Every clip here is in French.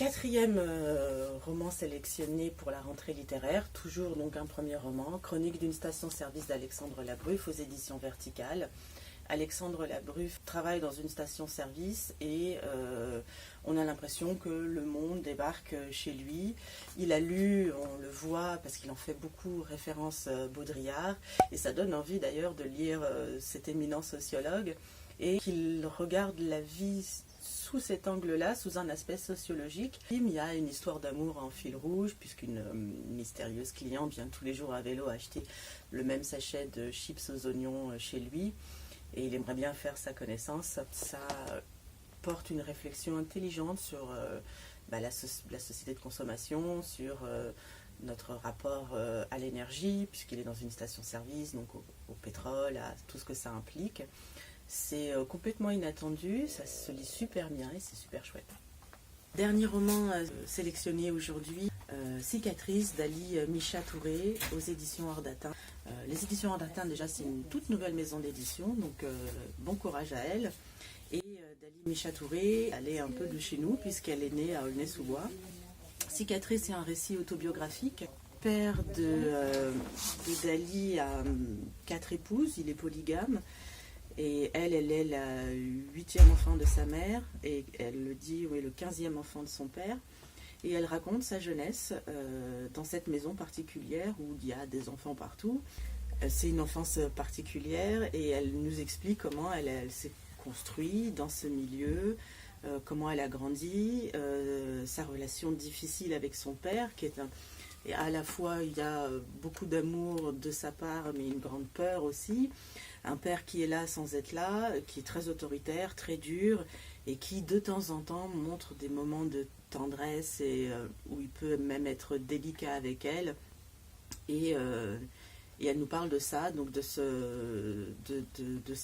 Quatrième roman sélectionné pour la rentrée littéraire, toujours donc un premier roman, Chronique d'une station-service d'Alexandre Labruffe aux éditions Verticales. Alexandre Labruffe travaille dans une station-service et on a l'impression que le monde débarque chez lui. Il a lu, on le voit parce qu'il en fait beaucoup référence Baudrillard, et ça donne envie d'ailleurs de lire cet éminent sociologue, et qu'il regarde la vie sous cet angle-là, sous un aspect sociologique. Il y a une histoire d'amour en fil rouge, puisqu'une mystérieuse cliente vient tous les jours à vélo acheter le même sachet de chips aux oignons chez lui, et il aimerait bien faire sa connaissance. Ça porte une réflexion intelligente sur la société de consommation, sur notre rapport à l'énergie, puisqu'il est dans une station-service, donc au pétrole, à tout ce que ça implique. C'est complètement inattendu, ça se lit super bien et c'est super chouette. Dernier roman sélectionné aujourd'hui, Cicatrice d'Ali Micha Touré aux éditions Hors d'Atteinte. Les éditions Hors d'Atteinte, déjà, c'est une toute nouvelle maison d'édition, donc bon courage à elle. Et Dali Micha Touré, elle est un peu de chez nous puisqu'elle est née à Aulnay-sous-Bois. Cicatrice, c'est un récit autobiographique. Père de Dali a 4 épouses, il est polygame. Et elle est la 8e enfant de sa mère, et elle le dit, oui, le 15e enfant de son père. Et elle raconte sa jeunesse dans cette maison particulière où il y a des enfants partout. C'est une enfance particulière et elle nous explique comment elle s'est construite dans ce milieu, comment elle a grandi, sa relation difficile avec son père, qui est et à la fois il y a beaucoup d'amour de sa part, mais une grande peur aussi. Un père qui est là sans être là, qui est très autoritaire, très dur, et qui de temps en temps montre des moments de tendresse et où il peut même être délicat avec elle. Et elle nous parle de ça, donc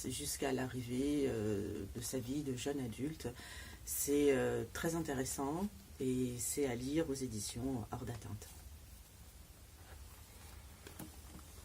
jusqu'à l'arrivée de sa vie de jeune adulte. C'est très intéressant et c'est à lire aux éditions Hors d'Atteinte.